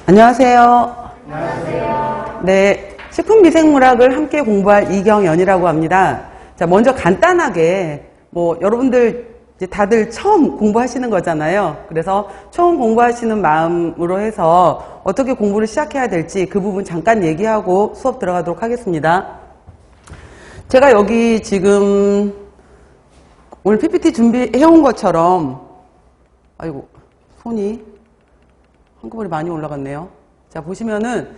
안녕하세요. 안녕하세요. 네, 식품미생물학을 함께 공부할 이경연이라고 합니다. 자, 먼저 간단하게 여러분들 이제 다들 처음 공부하시는 거잖아요. 그래서 처음 공부하시는 마음으로 해서 어떻게 공부를 시작해야 될지 그 부분 잠깐 얘기하고 수업 들어가도록 하겠습니다. 제가 여기 지금 오늘 PPT 준비해온 것처럼 아이고 손이 한꺼번에 많이 올라갔네요. 자, 보시면은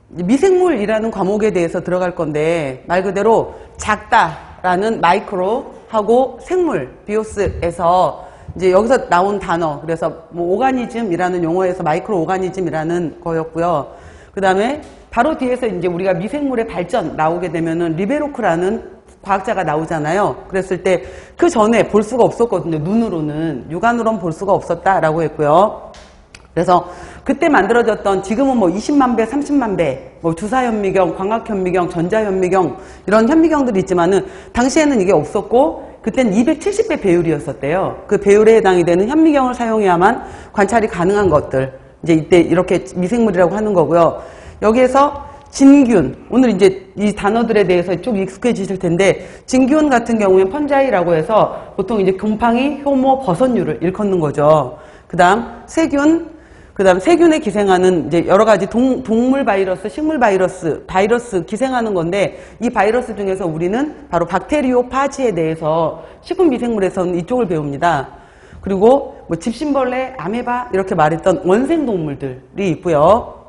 미생물이라는 과목에 대해서 들어갈 건데 말 그대로 작다라는 마이크로하고 생물 비오스에서 이제 여기서 나온 단어, 그래서 오가니즘이라는 용어에서 마이크로 오가니즘이라는 거였고요. 그 다음에 바로 뒤에서 이제 우리가 미생물의 발전 나오게 되면은 리베로크라는 과학자가 나오잖아요. 그랬을 때 그 전에 볼 수가 없었거든요. 눈으로는 육안으로는 볼 수가 없었다라고 했고요. 그래서 그때 만들어졌던 지금은 20만 배, 30만 배, 주사현미경, 광학현미경, 전자현미경 이런 현미경들이 있지만은 당시에는 이게 없었고 그때는 270배 배율이었었대요. 그 배율에 해당이 되는 현미경을 사용해야만 관찰이 가능한 것들. 이제 이때 이렇게 미생물이라고 하는 거고요. 여기에서 진균, 오늘 이제 이 단어들에 대해서 좀 익숙해지실 텐데 진균 같은 경우엔 펀자이라고 해서 보통 이제 곰팡이, 효모, 버섯류를 일컫는 거죠. 그 다음 세균, 그 다음 세균에 기생하는 이제 여러 가지 동물 바이러스, 식물 바이러스 기생하는 건데 이 바이러스 중에서 우리는 바로 박테리오파지에 대해서 식품미생물에서는 이쪽을 배웁니다. 그리고 집신벌레, 아메바 이렇게 말했던 원생동물들이 있고요.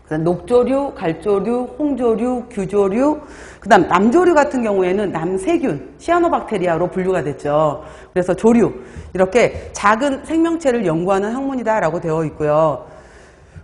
그다음 녹조류, 갈조류, 홍조류, 규조류, 그다음 남조류 같은 경우에는 남세균, 시아노박테리아로 분류가 됐죠. 그래서 조류, 이렇게 작은 생명체를 연구하는 학문이다라고 되어 있고요.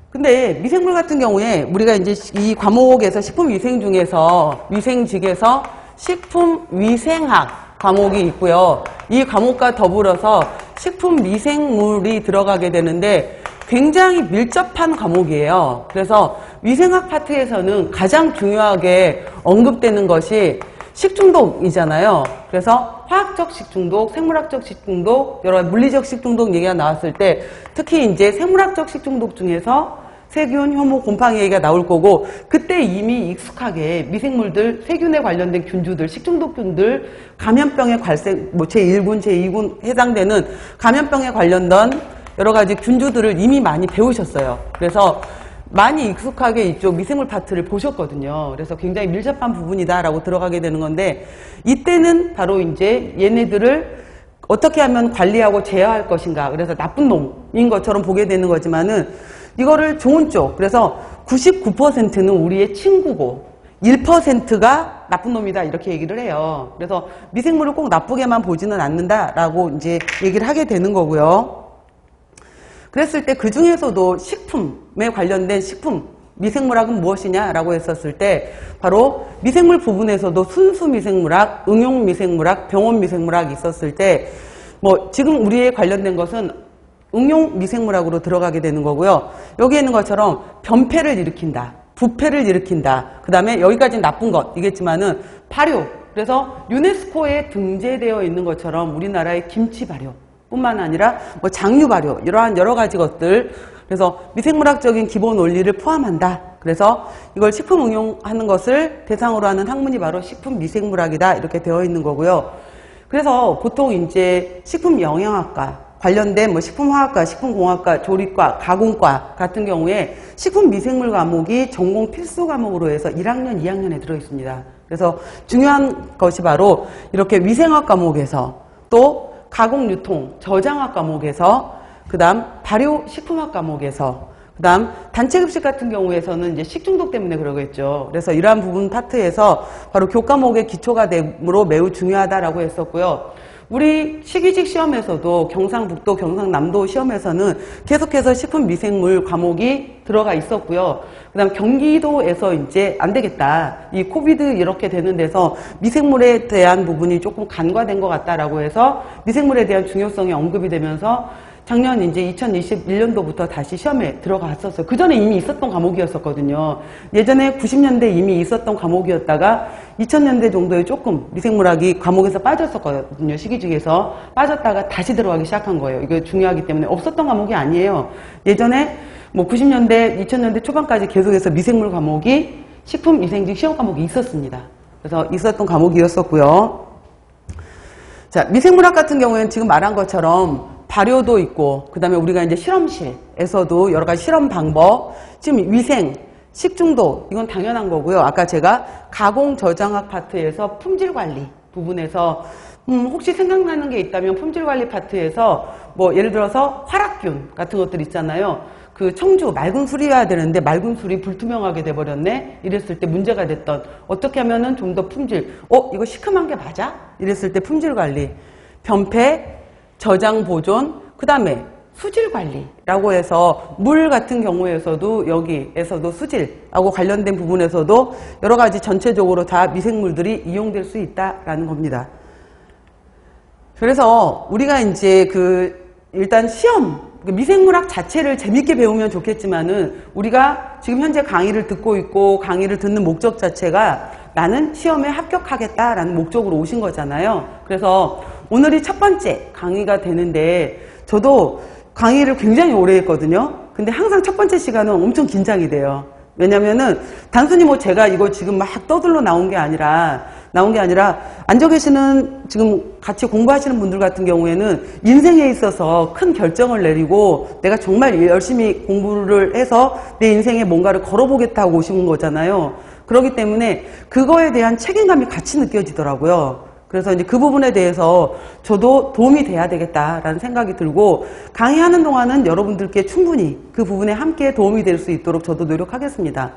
근데 미생물 같은 경우에 우리가 이제 이 과목에서 식품위생 중에서 위생직에서 식품위생학 과목이 있고요. 이 과목과 더불어서 식품미생물이 들어가게 되는데 굉장히 밀접한 과목이에요. 그래서 위생학 파트에서는 가장 중요하게 언급되는 것이 식중독이잖아요. 그래서 화학적 식중독, 생물학적 식중독, 여러 가지 물리적 식중독 얘기가 나왔을 때 특히 이제 생물학적 식중독 중에서 세균, 효모, 곰팡이 얘기가 나올 거고 그때 이미 익숙하게 미생물들, 세균에 관련된 균주들, 식중독균들, 감염병의 발생, 제1군, 제2군 해당되는 감염병에 관련된 여러 가지 균주들을 이미 많이 배우셨어요. 그래서 많이 익숙하게 이쪽 미생물 파트를 보셨거든요. 그래서 굉장히 밀접한 부분이다라고 들어가게 되는 건데 이때는 바로 이제 얘네들을 어떻게 하면 관리하고 제어할 것인가. 그래서 나쁜 놈인 것처럼 보게 되는 거지만은 이거를 좋은 쪽. 그래서 99%는 우리의 친구고 1%가 나쁜 놈이다 이렇게 얘기를 해요. 그래서 미생물을 꼭 나쁘게만 보지는 않는다라고 이제 얘기를 하게 되는 거고요. 그랬을 때 그 중에서도 식품에 관련된 식품, 미생물학은 무엇이냐라고 했었을 때 바로 미생물 부분에서도 순수 미생물학, 응용 미생물학, 병원 미생물학이 있었을 때 지금 우리에 관련된 것은 응용 미생물학으로 들어가게 되는 거고요. 여기 있는 것처럼 변폐를 일으킨다, 부패를 일으킨다. 그 다음에 여기까지는 나쁜 것이겠지만은 발효. 그래서 유네스코에 등재되어 있는 것처럼 우리나라의 김치 발효. 뿐만 아니라 장류 발효 이러한 여러 가지 것들 그래서 미생물학적인 기본 원리를 포함한다. 그래서 이걸 식품 응용하는 것을 대상으로 하는 학문이 바로 식품 미생물학이다 이렇게 되어 있는 거고요. 그래서 보통 이제 식품 영양학과 관련된 식품화학과, 식품공학과, 조리과, 가공과 같은 경우에 식품 미생물 과목이 전공 필수 과목으로 해서 1학년, 2학년에 들어 있습니다. 그래서 중요한 것이 바로 이렇게 위생학 과목에서 또 가공 유통, 저장학 과목에서, 그 다음 발효 식품학 과목에서, 그 다음 단체급식 같은 경우에서는 이제 식중독 때문에 그러겠죠. 그래서 이러한 부분 파트에서 바로 교과목의 기초가 되므로 매우 중요하다라고 했었고요. 우리 식이직 시험에서도 경상북도, 경상남도 시험에서는 계속해서 식품미생물 과목이 들어가 있었고요. 그 다음 경기도에서 이제 안 되겠다. 이 코비드 이렇게 되는 데서 미생물에 대한 부분이 조금 간과된 것 같다라고 해서 미생물에 대한 중요성이 언급이 되면서 작년 이제 2021년도부터 다시 시험에 들어갔었어요. 그 전에 이미 있었던 과목이었었거든요. 예전에 90년대 이미 있었던 과목이었다가 2000년대 정도에 조금 미생물학이 과목에서 빠졌었거든요. 시기직에서 빠졌다가 다시 들어가기 시작한 거예요. 이게 중요하기 때문에 없었던 과목이 아니에요. 예전에 뭐 90년대, 2000년대 초반까지 계속해서 미생물 과목이 식품위생직 시험 과목이 있었습니다. 그래서 있었던 과목이었었고요. 자, 미생물학 같은 경우에는 지금 말한 것처럼 발효도 있고, 그 다음에 우리가 이제 실험실에서도 여러 가지 실험 방법, 지금 위생, 식중독, 이건 당연한 거고요. 아까 제가 가공 저장학 파트에서 품질 관리 부분에서 혹시 생각나는 게 있다면 품질 관리 파트에서 뭐 예를 들어서 활약균 같은 것들 있잖아요. 그 청주 맑은 술이어야 되는데 맑은 술이 불투명하게 돼버렸네. 이랬을 때 문제가 됐던, 어떻게 하면은 좀 더 품질, 이거 시큼한 게 맞아? 이랬을 때 품질 관리, 변폐, 저장 보존, 그 다음에 수질 관리라고 해서 물 같은 경우에서도 여기에서도 수질하고 관련된 부분에서도 여러 가지 전체적으로 다 미생물들이 이용될 수 있다라는 겁니다. 그래서 우리가 이제 일단 시험, 미생물학 자체를 재밌게 배우면 좋겠지만은 우리가 지금 현재 강의를 듣고 있고 강의를 듣는 목적 자체가 나는 시험에 합격하겠다라는 목적으로 오신 거잖아요. 그래서 오늘이 첫 번째 강의가 되는데 저도 강의를 굉장히 오래 했거든요. 근데 항상 첫 번째 시간은 엄청 긴장이 돼요. 왜냐면은 단순히 뭐 제가 이거 지금 막 떠들러 나온 게 아니라 앉아 계시는 지금 같이 공부하시는 분들 같은 경우에는 인생에 있어서 큰 결정을 내리고 내가 정말 열심히 공부를 해서 내 인생에 뭔가를 걸어보겠다고 오신 거잖아요. 그렇기 때문에 그거에 대한 책임감이 같이 느껴지더라고요. 그래서 이제 그 부분에 대해서 저도 도움이 돼야 되겠다라는 생각이 들고 강의하는 동안은 여러분들께 충분히 그 부분에 함께 도움이 될 수 있도록 저도 노력하겠습니다.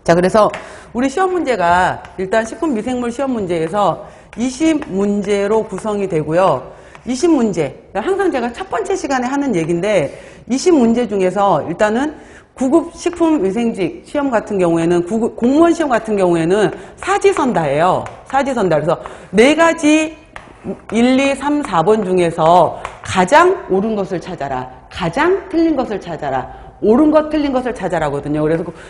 자, 그래서 우리 시험 문제가 일단 식품미생물 시험 문제에서 20문제로 구성이 되고요. 20문제, 항상 제가 첫 번째 시간에 하는 얘기인데 20문제 중에서 일단은 9급 식품위생직 시험 같은 경우에는 공무원 시험 같은 경우에는 사지선다예요. 사지선다. 그래서 4가지 1, 2, 3, 4번 중에서 가장 옳은 것을 찾아라. 가장 틀린 것을 찾아라. 옳은 것, 틀린 것을 찾아라거든요.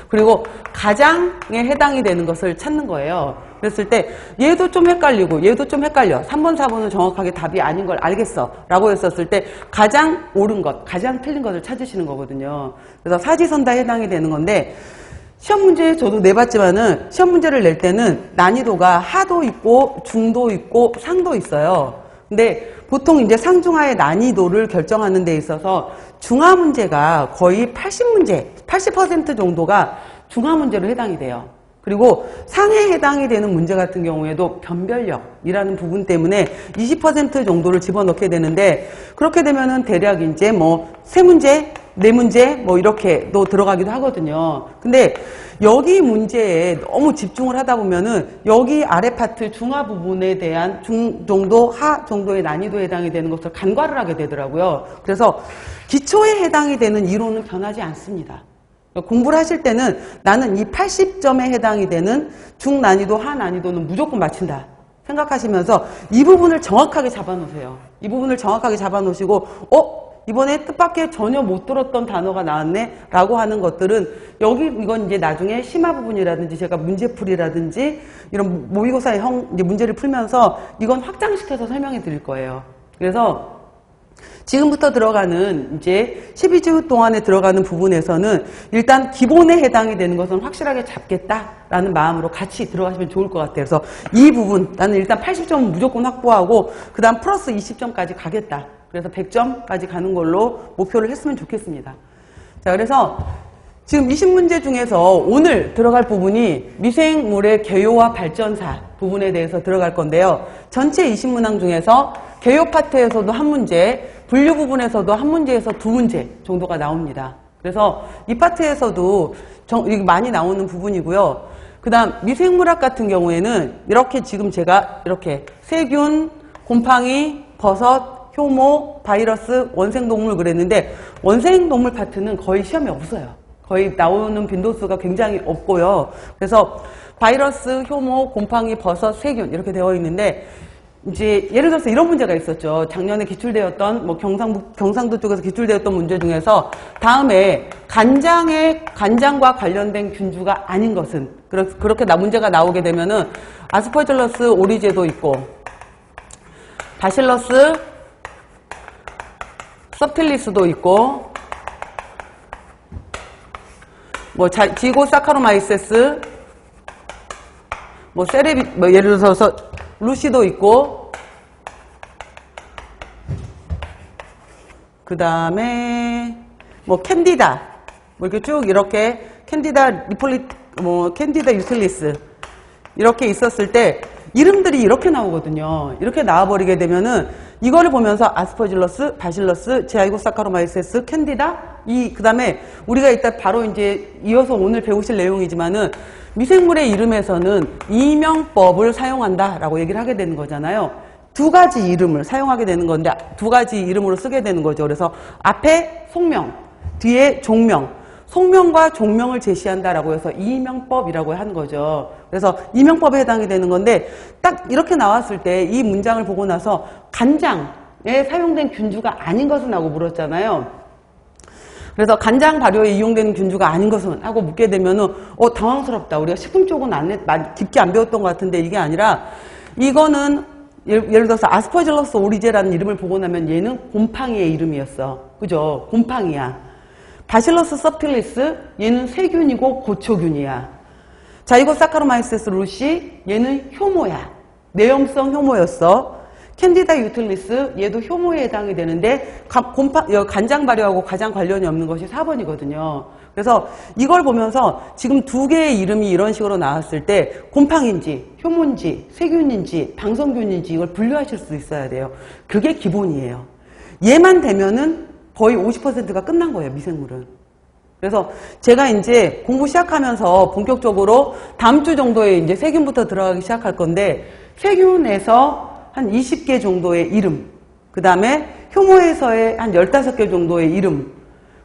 그리고 가장에 해당이 되는 것을 찾는 거예요. 그랬을 때 얘도 좀 헷갈리고 얘도 좀 헷갈려. 3번, 4번은 정확하게 답이 아닌 걸 알겠어. 라고 했었을 때 가장 옳은 것, 가장 틀린 것을 찾으시는 거거든요. 그래서 사지선다에 해당이 되는 건데 시험 문제 저도 내봤지만은 시험 문제를 낼 때는 난이도가 하도 있고 중도 있고 상도 있어요. 근데 보통 이제 상중하의 난이도를 결정하는 데 있어서 중하 문제가 거의 80문제, 80% 정도가 중하 문제로 해당이 돼요. 그리고 상에 해당이 되는 문제 같은 경우에도 변별력이라는 부분 때문에 20% 정도를 집어넣게 되는데 그렇게 되면은 대략 이제 뭐 3문제, 4문제 뭐 이렇게도 들어가기도 하거든요. 근데 여기 문제에 너무 집중을 하다 보면은 여기 아래 파트 중하 부분에 대한 중 정도, 하 정도의 난이도에 해당이 되는 것을 간과를 하게 되더라고요. 그래서 기초에 해당이 되는 이론은 변하지 않습니다. 공부를 하실 때는 나는 이 80점에 해당이 되는 중난이도, 하난이도는 무조건 맞춘다 생각하시면서 이 부분을 정확하게 잡아놓으세요. 이 부분을 정확하게 잡아놓으시고 이번에 뜻밖의 전혀 못 들었던 단어가 나왔네 라고 하는 것들은 이건 이제 나중에 심화 부분이라든지 제가 문제풀이라든지 이런 모의고사의 이제 문제를 풀면서 이건 확장시켜서 설명해 드릴 거예요. 그래서 지금부터 들어가는 이제 12주 동안에 들어가는 부분에서는 일단 기본에 해당이 되는 것은 확실하게 잡겠다라는 마음으로 같이 들어가시면 좋을 것 같아요. 그래서 이 부분 나는 일단 80점은 무조건 확보하고 그 다음 플러스 20점까지 가겠다. 그래서 100점까지 가는 걸로 목표를 했으면 좋겠습니다. 자, 그래서 지금 20문제 중에서 오늘 들어갈 부분이 미생물의 개요와 발전사 부분에 대해서 들어갈 건데요. 전체 20문항 중에서 개요 파트에서도 한 문제, 분류 부분에서도 한 문제에서 2문제 정도가 나옵니다. 그래서 이 파트에서도 많이 나오는 부분이고요. 그 다음 미생물학 같은 경우에는 이렇게 지금 제가 이렇게 세균, 곰팡이, 버섯, 효모, 바이러스, 원생동물 그랬는데 원생동물 파트는 거의 시험에 없어요. 거의 나오는 빈도수가 굉장히 없고요. 그래서 바이러스, 효모, 곰팡이, 버섯, 세균 이렇게 되어 있는데 이제 예를 들어서 이런 문제가 있었죠. 작년에 기출되었던 뭐 경상도 쪽에서 기출되었던 문제 중에서 다음에 간장과 관련된 균주가 아닌 것은 그렇게 문제가 나오게 되면은 아스퍼질러스 오리제도 있고 바실러스 서틸리스도 있고 뭐 지고사카로마이세스, 뭐 세레비, 뭐 예를 들어서 루시도 있고, 그 다음에 뭐 캔디다, 뭐 이렇게 쭉 이렇게 캔디다 캔디다 유틸리스 이렇게 있었을 때 이름들이 이렇게 나오거든요. 이렇게 나와버리게 되면은 이거를 보면서 아스퍼질러스, 바실러스, 제아이고사카로마이세스, 캔디다, 그 다음에 우리가 이따 바로 이제 이어서 오늘 배우실 내용이지만은 미생물의 이름에서는 이명법을 사용한다라고 얘기를 하게 되는 거잖아요. 두 가지 이름을 사용하게 되는 건데 두 가지 이름으로 쓰게 되는 거죠. 그래서 앞에 속명, 뒤에 종명, 속명과 종명을 제시한다라고 해서 이명법이라고 하는 거죠. 그래서 이명법에 해당이 되는 건데 딱 이렇게 나왔을 때 이 문장을 보고 나서 간장에 사용된 균주가 아닌 것은 하고 물었잖아요. 그래서 간장 발효에 이용되는 균주가 아닌 것은 하고 묻게 되면은 당황스럽다. 우리가 식품 쪽은 깊게 안 배웠던 것 같은데 이게 아니라 이거는 예를 들어서 아스퍼질러스 오리제라는 이름을 보고 나면 얘는 곰팡이의 이름이었어. 그죠? 곰팡이야. 바실러스 서틸리스 얘는 세균이고 고초균이야. 자이고사카로마이세스 루시 얘는 효모야. 내염성 효모였어. 캔디다 유틸리스 얘도 효모에 해당이 되는데 간장 발효하고 가장 관련이 없는 것이 4번이거든요. 그래서 이걸 보면서 지금 두 개의 이름이 이런 식으로 나왔을 때 곰팡인지 효모인지 세균인지 방성균인지 이걸 분류하실 수 있어야 돼요. 그게 기본이에요. 얘만 되면은 거의 50%가 끝난 거예요, 미생물은. 그래서 제가 이제 공부 시작하면서 본격적으로 다음 주 정도에 이제 세균부터 들어가기 시작할 건데 세균에서 한 20개 정도의 이름, 그 다음에 효모에서의 한 15개 정도의 이름,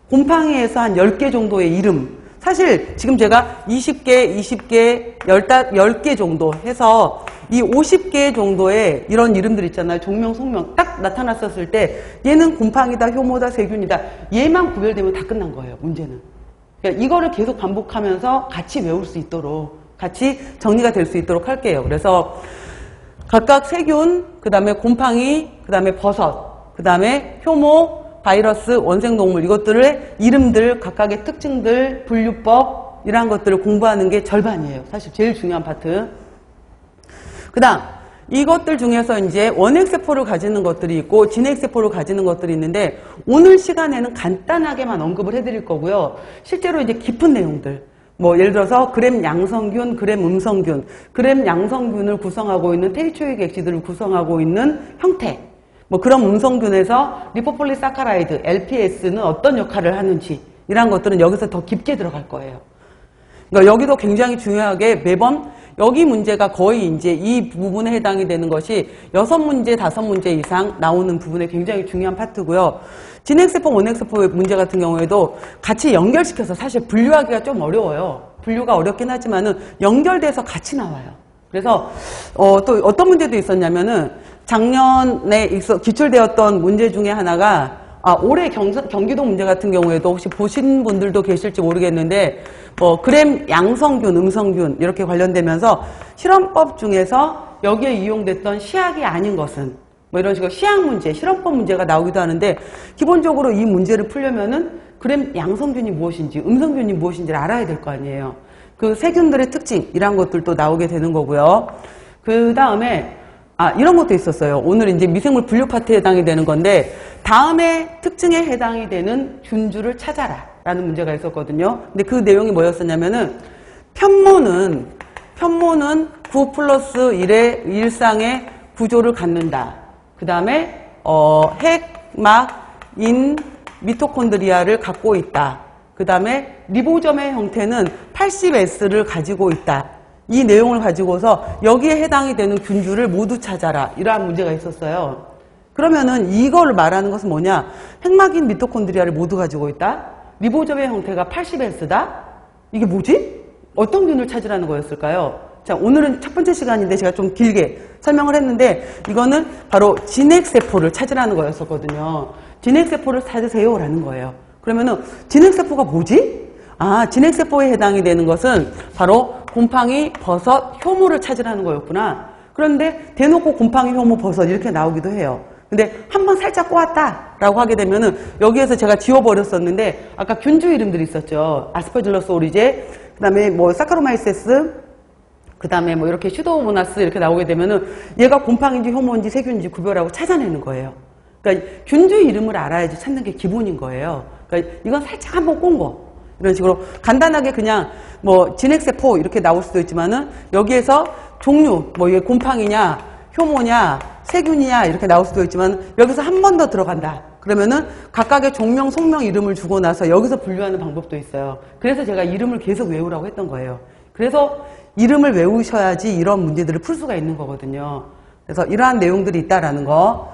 곰팡이에서 한 10개 정도의 이름. 사실 지금 제가 20개, 10개 정도 해서 이 50개 정도의 이런 이름들 있잖아요. 종명, 속명 딱 나타났었을 때 얘는 곰팡이다, 효모다, 세균이다. 얘만 구별되면 다 끝난 거예요. 문제는. 그러니까 이거를 계속 반복하면서 같이 외울 수 있도록 같이 정리가 될 수 있도록 할게요. 그래서 각각 세균, 그 다음에 곰팡이, 그 다음에 버섯, 그 다음에 효모, 바이러스, 원생동물 이것들의 이름들, 각각의 특징들, 분류법 이러한 것들을 공부하는 게 절반이에요. 사실 제일 중요한 파트. 그 다음 이것들 중에서 이제 원핵세포를 가지는 것들이 있고 진핵세포를 가지는 것들이 있는데 오늘 시간에는 간단하게만 언급을 해드릴 거고요. 실제로 이제 깊은 내용들 뭐 예를 들어서 그램 양성균, 그램 음성균, 그램 양성균을 구성하고 있는 테이초익 액시드를 구성하고 있는 형태 뭐 그런 음성균에서 리포폴리사카라이드, LPS는 어떤 역할을 하는지 이런 것들은 여기서 더 깊게 들어갈 거예요. 그러니까 여기도 굉장히 중요하게 매번 여기 문제가 거의 이제 이 부분에 해당이 되는 것이 6문제, 5문제 이상 나오는 부분에 굉장히 중요한 파트고요. 진핵세포, 원핵세포의 문제 같은 경우에도 같이 연결시켜서 사실 분류하기가 좀 어려워요. 분류가 어렵긴 하지만은 연결돼서 같이 나와요. 그래서 또 어떤 문제도 있었냐면은 작년에 기출되었던 문제 중에 하나가 올해 경기도 문제 같은 경우에도 혹시 보신 분들도 계실지 모르겠는데 그램 양성균, 음성균 이렇게 관련되면서 실험법 중에서 여기에 이용됐던 시약이 아닌 것은 뭐 이런 식으로 시약 문제, 실험법 문제가 나오기도 하는데 기본적으로 이 문제를 풀려면은 그램 양성균이 무엇인지, 음성균이 무엇인지를 알아야 될 거 아니에요. 그 세균들의 특징 이런 것들도 나오게 되는 거고요. 그 다음에 이런 것도 있었어요. 오늘 이제 미생물 분류 파트에 해당이 되는 건데 다음에 특징에 해당이 되는 균주를 찾아라 라는 문제가 있었거든요. 근데 그 내용이 뭐였었냐면은 편모는 9 플러스 1의 일상의 구조를 갖는다. 그 다음에 핵막인 미토콘드리아를 갖고 있다. 그 다음에 리보점의 형태는 80S를 가지고 있다. 이 내용을 가지고서 여기에 해당이 되는 균주를 모두 찾아라. 이러한 문제가 있었어요. 그러면은 이걸 말하는 것은 뭐냐? 핵막인 미토콘드리아를 모두 가지고 있다. 리보점의 형태가 80S다. 이게 뭐지? 어떤 균을 찾으라는 거였을까요? 자, 오늘은 첫 번째 시간인데 제가 좀 길게 설명을 했는데 이거는 바로 진핵세포를 찾으라는 거였었거든요. 진핵세포를 찾으세요 라는 거예요. 그러면은 진핵세포가 뭐지? 진핵세포에 해당이 되는 것은 바로 곰팡이, 버섯, 효모를 찾으라는 거였구나. 그런데 대놓고 곰팡이, 효모, 버섯 이렇게 나오기도 해요. 근데 한번 살짝 꼬았다라고 하게 되면은 여기에서 제가 지워버렸었는데 아까 균주 이름들이 있었죠. 아스퍼질러스 오리제, 그 다음에 뭐 사카로마이세스, 그 다음에 뭐 이렇게 슈도모나스 이렇게 나오게 되면은 얘가 곰팡인지 효모인지 세균인지 구별하고 찾아내는 거예요. 그러니까 균주 이름을 알아야지 찾는 게 기본인 거예요. 그러니까 이건 살짝 한번 꼰 거. 이런 식으로 간단하게 그냥 뭐 진핵세포 이렇게 나올 수도 있지만은 여기에서 종류, 뭐 이게 곰팡이냐, 효모냐, 세균이냐 이렇게 나올 수도 있지만 여기서 한 번 더 들어간다. 그러면은 각각의 종명, 속명 이름을 주고 나서 여기서 분류하는 방법도 있어요. 그래서 제가 이름을 계속 외우라고 했던 거예요. 그래서 이름을 외우셔야지 이런 문제들을 풀 수가 있는 거거든요. 그래서 이러한 내용들이 있다라는 거.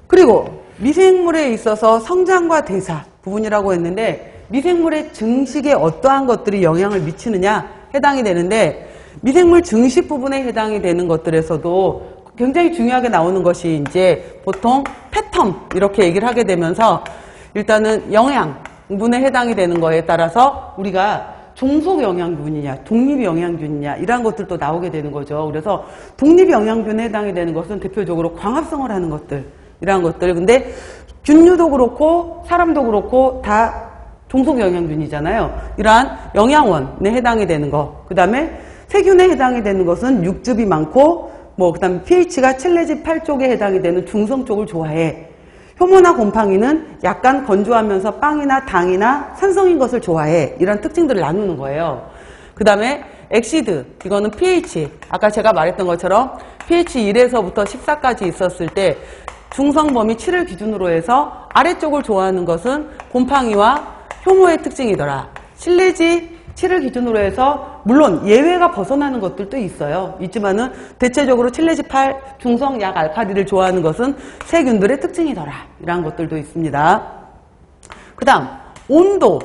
그리고 미생물에 있어서 성장과 대사 부분이라고 했는데 미생물의 증식에 어떠한 것들이 영향을 미치느냐 해당이 되는데 미생물 증식 부분에 해당이 되는 것들에서도 굉장히 중요하게 나오는 것이 이제 보통 패턴 이렇게 얘기를 하게 되면서 일단은 영양분에 해당이 되는 거에 따라서 우리가 종속 영양균이냐 독립 영양균이냐 이러한 것들도 나오게 되는 거죠. 그래서 독립 영양균에 해당이 되는 것은 대표적으로 광합성을 하는 것들 이러한 것들. 근데 균류도 그렇고 사람도 그렇고 다 종속 영양균이잖아요. 이러한 영양원에 해당이 되는 거. 그 다음에 세균에 해당이 되는 것은 육즙이 많고 뭐 그 다음에 pH가 7 내지 8 쪽에 해당이 되는 중성 쪽을 좋아해. 효모나 곰팡이는 약간 건조하면서 빵이나 당이나 산성인 것을 좋아해. 이런 특징들을 나누는 거예요. 그 다음에 엑시드, 이거는 pH. 아까 제가 말했던 것처럼 pH 1에서부터 14까지 있었을 때 중성 범위 7을 기준으로 해서 아래쪽을 좋아하는 것은 곰팡이와 효모의 특징이더라. 7 내지 7을 기준으로 해서 물론 예외가 벗어나는 것들도 있어요. 있지만은 대체적으로 7 내지 8 중성 약 알칼리를 좋아하는 것은 세균들의 특징이더라. 이런 것들도 있습니다. 그 다음 온도,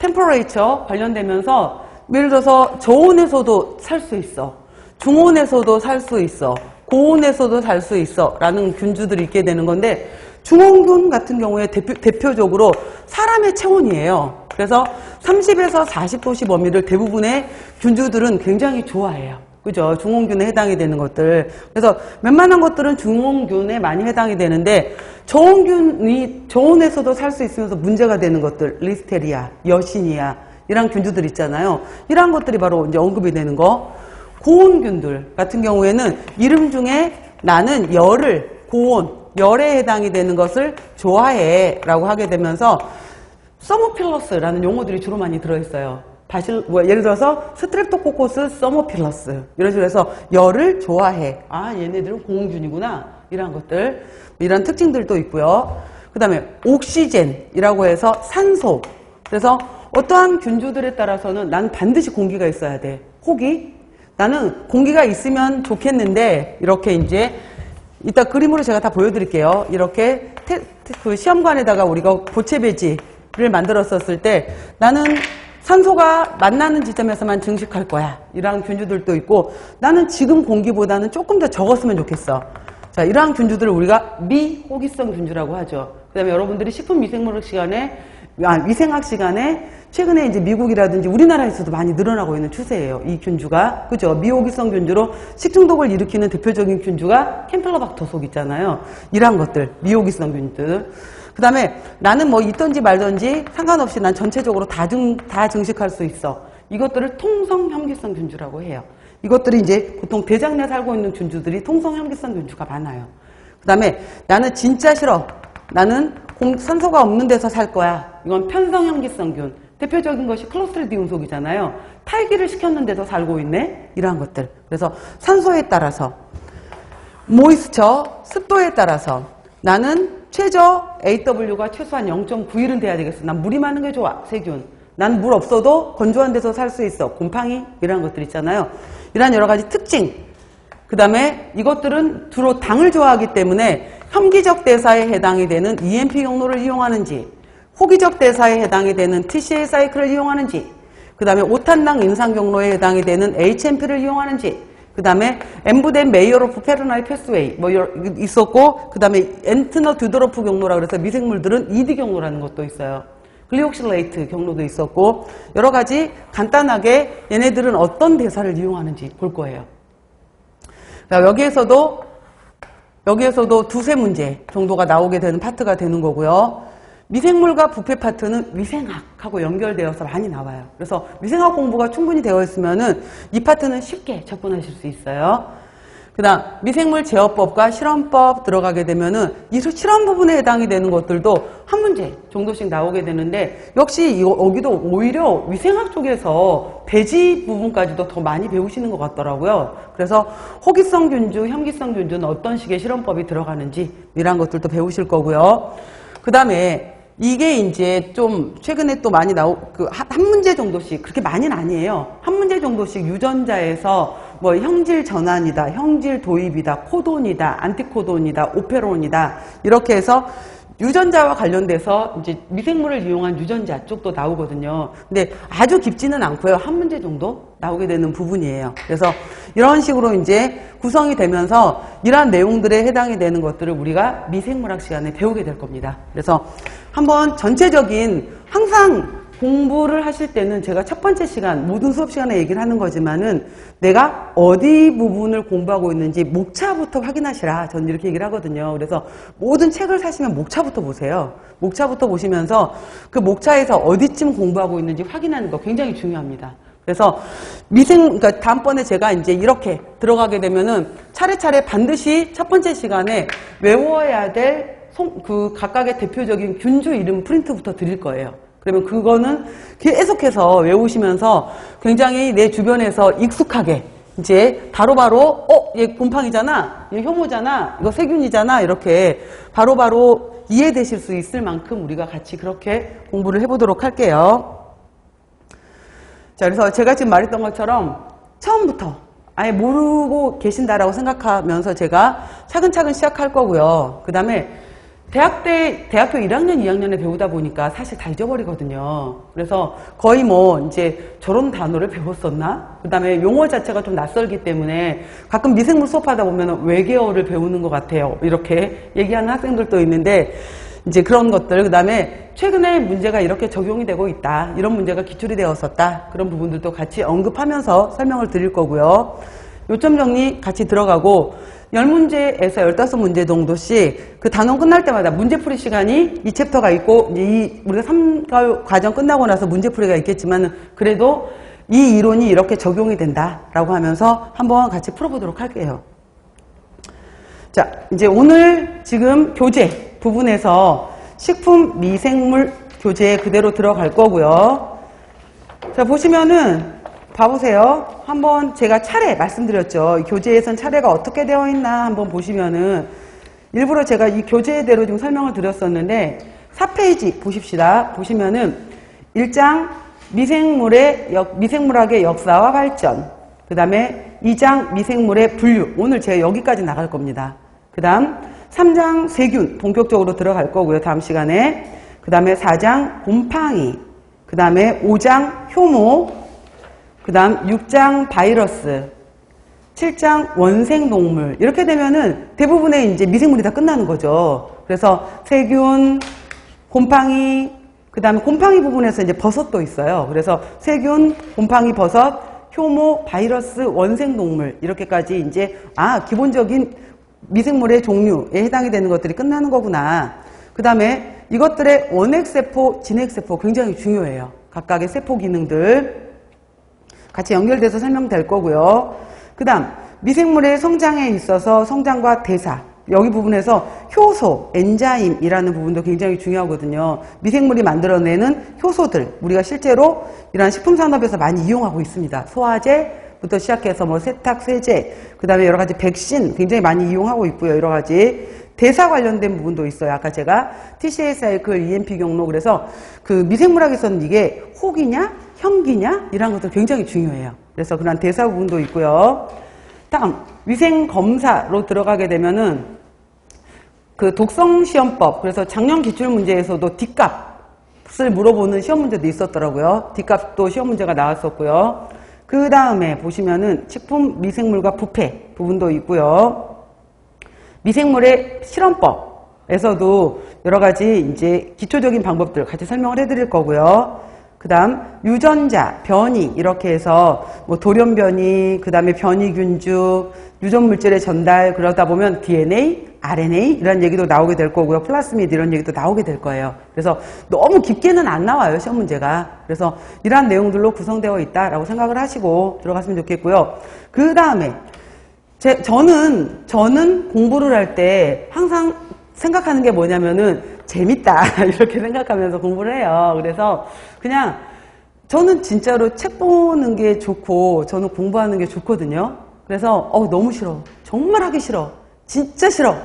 템퍼레이처 관련되면서 예를 들어서 저온에서도 살 수 있어. 중온에서도 살 수 있어. 고온에서도 살 수 있어. 라는 균주들이 있게 되는 건데 중온균 같은 경우에 대표적으로 사람의 체온이에요. 그래서 30에서 40도씨 범위를 대부분의 균주들은 굉장히 좋아해요. 그죠? 중온균에 해당이 되는 것들. 그래서 웬만한 것들은 중온균에 많이 해당이 되는데 저온균이 저온에서도 살 수 있으면서 문제가 되는 것들, 리스테리아, 여신이아 이런 균주들 있잖아요. 이런 것들이 바로 이제 언급이 되는 거. 고온균들 같은 경우에는 이름 중에 나는 열을 고온 열에 해당이 되는 것을 좋아해 라고 하게 되면서 서모필러스라는 용어들이 주로 많이 들어있어요. 예를 들어서 스트랩토코코스 서모필러스 이런 식으로 해서 열을 좋아해. 아 얘네들은 고온균이구나. 이런 것들 이런 특징들도 있고요. 그 다음에 옥시젠이라고 해서 산소. 그래서 어떠한 균주들에 따라서는 난 반드시 공기가 있어야 돼. 혹이 나는 공기가 있으면 좋겠는데 이렇게 이제 이따 그림으로 제가 다 보여드릴게요. 이렇게 그 시험관에다가 우리가 고체 배지를 만들었었을 때 나는 산소가 만나는 지점에서만 증식할 거야. 이러한 균주들도 있고 나는 지금 공기보다는 조금 더 적었으면 좋겠어. 자, 이러한 균주들을 우리가 미호기성 균주라고 하죠. 그 다음에 여러분들이 식품위생물학 시간에 위생학 시간에 최근에 이제 미국이라든지 우리나라에서도 많이 늘어나고 있는 추세예요. 이 균주가. 그죠? 미호기성 균주로 식중독을 일으키는 대표적인 균주가 캠펠로박터 속 있잖아요. 이러한 것들. 미호기성 균들. 그 다음에 나는 뭐 있던지 말던지 상관없이 난 전체적으로 다 증식할 수 있어. 이것들을 통성혐기성 균주라고 해요. 이것들이 이제 보통 대장 내에 살고 있는 균주들이 통성혐기성 균주가 많아요. 그 다음에 나는 진짜 싫어. 나는 산소가 없는 데서 살 거야. 이건 편성혐기성균. 대표적인 것이 클로스트리디움 속이잖아요. 탈기를 시켰는데도 살고 있네. 이러한 것들. 그래서 산소에 따라서 모이스처, 습도에 따라서 나는 최저 AW가 최소한 0.91은 돼야 되겠어. 난 물이 많은 게 좋아. 세균. 난 물 없어도 건조한 데서 살 수 있어. 곰팡이 이러한 것들 있잖아요. 이러한 여러 가지 특징. 그 다음에 이것들은 주로 당을 좋아하기 때문에 혐기적 대사에 해당이 되는 EMP 경로를 이용하는지 호기적 대사에 해당이 되는 TCA 사이클을 이용하는지 그 다음에 오탄당 임상 경로에 해당이 되는 HMP를 이용하는지 그 다음에 엠브덴 메이어로프 페르나이 패스웨이 뭐 있었고 그 다음에 엔트너 듀더로프 경로라 그래서 미생물들은 ED 경로라는 것도 있어요. 글리옥실레이트 경로도 있었고 여러 가지 간단하게 얘네들은 어떤 대사를 이용하는지 볼 거예요. 여기에서도 여기에서도 두세 문제 정도가 나오게 되는 파트가 되는 거고요. 미생물과 부패 파트는 위생학하고 연결되어서 많이 나와요. 그래서 위생학 공부가 충분히 되어 있으면은 이 파트는 쉽게 접근하실 수 있어요. 그 다음 미생물 제어법과 실험법 들어가게 되면은 이 실험 부분에 해당이 되는 것들도 한 문제 정도씩 나오게 되는데, 역시 여기도 오히려 위생학 쪽에서 배지 부분까지도 더 많이 배우시는 것 같더라고요. 그래서 호기성 균주, 현기성 균주는 어떤 식의 실험법이 들어가는지 이런 것들도 배우실 거고요. 그 다음에 이게 이제 좀 최근에 또 많이 한 문제 정도씩, 그렇게 많이는 아니에요. 한 문제 정도씩 유전자에서 뭐 형질 전환이다, 형질 도입이다, 코돈이다, 안티코돈이다, 오페론이다, 이렇게 해서 유전자와 관련돼서 이제 미생물을 이용한 유전자 쪽도 나오거든요. 근데 아주 깊지는 않고요. 한 문제 정도 나오게 되는 부분이에요. 그래서 이런 식으로 이제 구성이 되면서 이러한 내용들에 해당이 되는 것들을 우리가 미생물학 시간에 배우게 될 겁니다. 그래서 한번 전체적인, 항상 공부를 하실 때는 제가 첫 번째 시간, 모든 수업 시간에 얘기를 하는 거지만은 내가 어디 부분을 공부하고 있는지 목차부터 확인하시라. 저는 이렇게 얘기를 하거든요. 그래서 모든 책을 사시면 목차부터 보세요. 목차부터 보시면서 그 목차에서 어디쯤 공부하고 있는지 확인하는 거 굉장히 중요합니다. 그래서 그러니까 다음번에 제가 이제 이렇게 들어가게 되면은 차례차례 반드시 첫 번째 시간에 외워야 될 그 각각의 대표적인 균주 이름 프린트부터 드릴 거예요. 그러면 그거는 계속해서 외우시면서 굉장히 내 주변에서 익숙하게 이제 바로바로 얘 곰팡이잖아, 얘 효모잖아, 이거 세균이잖아, 이렇게 바로바로 이해되실 수 있을 만큼 우리가 같이 그렇게 공부를 해보도록 할게요. 자, 그래서 제가 지금 말했던 것처럼 처음부터 아예 모르고 계신다라고 생각하면서 제가 차근차근 시작할 거고요. 그 다음에 대학교 1학년, 2학년에 배우다 보니까 사실 다 잊어버리거든요. 그래서 거의 뭐 이제 저런 단어를 배웠었나? 그 다음에 용어 자체가 좀 낯설기 때문에 가끔 미생물 수업하다 보면 외계어를 배우는 것 같아요. 이렇게 얘기하는 학생들도 있는데, 이제 그런 것들, 그 다음에 최근에 문제가 이렇게 적용이 되고 있다, 이런 문제가 기출이 되었었다, 그런 부분들도 같이 언급하면서 설명을 드릴 거고요. 요점 정리 같이 들어가고 10문제에서 15문제 정도씩 그 단원 끝날 때마다 문제풀이 시간이 이 챕터가 있고, 우리가 3개월 과정 끝나고 나서 문제풀이가 있겠지만 그래도 이 이론이 이렇게 적용이 된다라고 하면서 한번 같이 풀어보도록 할게요. 자, 이제 오늘 지금 교재 부분에서 식품 미생물 교재에 그대로 들어갈 거고요. 자, 보시면은 봐보세요. 한번 제가 차례 말씀드렸죠. 교재에선 차례가 어떻게 되어 있나 한번 보시면은, 일부러 제가 이 교재대로 좀 설명을 드렸었는데 4페이지 보십시다. 보시면은 1장 미생물학의 역사와 발전, 그 다음에 2장 미생물의 분류, 오늘 제가 여기까지 나갈 겁니다. 그 다음 3장 세균 본격적으로 들어갈 거고요, 다음 시간에. 그 다음에 4장 곰팡이, 그 다음에 5장 효모, 그 다음 6장 바이러스, 7장 원생동물. 이렇게 되면은 대부분의 이제 미생물이 다 끝나는 거죠. 그래서 세균, 곰팡이, 그 다음에 곰팡이 부분에서 이제 버섯도 있어요. 그래서 세균, 곰팡이, 버섯, 효모, 바이러스, 원생동물. 이렇게까지 이제, 기본적인 미생물의 종류에 해당이 되는 것들이 끝나는 거구나. 그 다음에 이것들의 원핵세포, 진핵세포 굉장히 중요해요. 각각의 세포 기능들. 같이 연결돼서 설명될 거고요. 그 다음 미생물의 성장에 있어서 성장과 대사, 여기 부분에서 효소, 엔자임이라는 부분도 굉장히 중요하거든요. 미생물이 만들어내는 효소들, 우리가 실제로 이러한 식품산업에서 많이 이용하고 있습니다. 소화제부터 시작해서 뭐 세탁, 세제, 그 다음에 여러 가지 백신 굉장히 많이 이용하고 있고요. 여러 가지 대사 관련된 부분도 있어요. 아까 제가 TCA 사이클, EMP 경로, 그래서 그 미생물학에서는 이게 혹이냐 현기냐 이런 것도 굉장히 중요해요. 그래서 그런 대사 부분도 있고요. 다음 위생검사로 들어가게 되면은 그 독성시험법, 그래서 작년 기출문제에서도 D값을 물어보는 시험 문제도 있었더라고요. D값도 시험 문제가 나왔었고요. 그 다음에 보시면은 식품 미생물과 부패 부분도 있고요. 미생물의 실험법에서도 여러 가지 이제 기초적인 방법들 같이 설명을 해드릴 거고요. 그 다음 유전자, 변이, 이렇게 해서 뭐 돌연 변이, 그 다음에 변이균주, 유전물질의 전달, 그러다 보면 DNA, RNA 이런 얘기도 나오게 될 거고요. 플라스미드 이런 얘기도 나오게 될 거예요. 그래서 너무 깊게는 안 나와요, 시험 문제가. 그래서 이러한 내용들로 구성되어 있다라고 생각을 하시고 들어갔으면 좋겠고요. 그 다음에 저는 공부를 할 때 항상 생각하는 게 뭐냐면은 재밌다 이렇게 생각하면서 공부를 해요. 그래서 그냥 저는 진짜로 책 보는 게 좋고 저는 공부하는 게 좋거든요. 그래서 너무 싫어. 정말 하기 싫어. 진짜 싫어.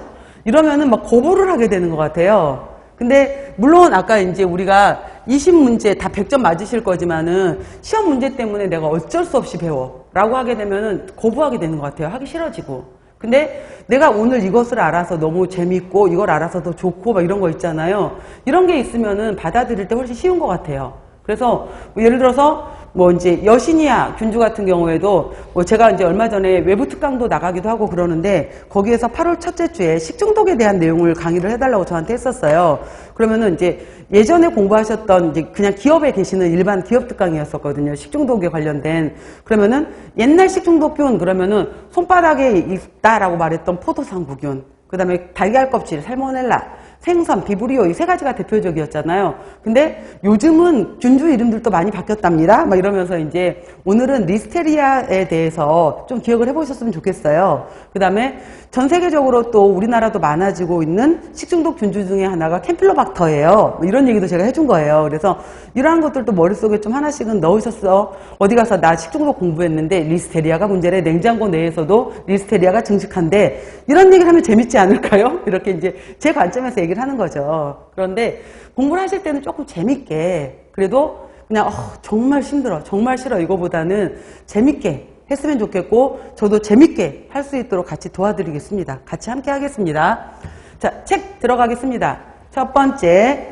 이러면은 막 거부를 하게 되는 것 같아요. 근데 물론 아까 이제 우리가 20문제 다 100점 맞으실 거지만은 시험 문제 때문에 내가 어쩔 수 없이 배워 라고 하게 되면은 거부하게 되는 것 같아요. 하기 싫어지고. 근데 내가 오늘 이것을 알아서 너무 재밌고 이걸 알아서 더 좋고 막 이런 거 있잖아요. 이런 게 있으면은 받아들일 때 훨씬 쉬운 것 같아요. 그래서 예를 들어서 이제 여신이야 균주 같은 경우에도 제가 이제 얼마 전에 외부 특강도 나가기도 하고 그러는데 거기에서 8월 첫째 주에 식중독에 대한 내용을 강의를 해달라고 저한테 했었어요. 그러면은 이제 예전에 공부하셨던 이제 그냥 기업에 계시는 일반 기업 특강이었었거든요. 식중독에 관련된. 그러면은 옛날 식중독균 그러면은 손바닥에 있다라고 말했던 포도상구균, 그 다음에 달걀 껍질, 살모넬라, 생선, 비브리오 이 세 가지가 대표적이었잖아요. 근데 요즘은 균주 이름들도 많이 바뀌었답니다. 막 이러면서 이제 오늘은 리스테리아에 대해서 좀 기억을 해보셨으면 좋겠어요. 그 다음에 전 세계적으로 또 우리나라도 많아지고 있는 식중독 균주 중에 하나가 캠필로박터예요. 뭐 이런 얘기도 제가 해준 거예요. 그래서 이러한 것들도 머릿속에 좀 하나씩은 넣으셨어. 어디 가서 나 식중독 공부했는데 리스테리아가 문제래. 냉장고 내에서도 리스테리아가 증식한데 이런 얘기를 하면 재밌지 않을까요? 이렇게 이제 제 관점에서 얘기를 하는 거죠. 그런데 공부를 하실 때는 조금 재밌게, 그래도 그냥 정말 힘들어, 정말 싫어 이거보다는 재밌게 했으면 좋겠고 저도 재밌게 할 수 있도록 같이 도와드리겠습니다. 같이 함께 하겠습니다. 자, 책 들어가겠습니다. 첫 번째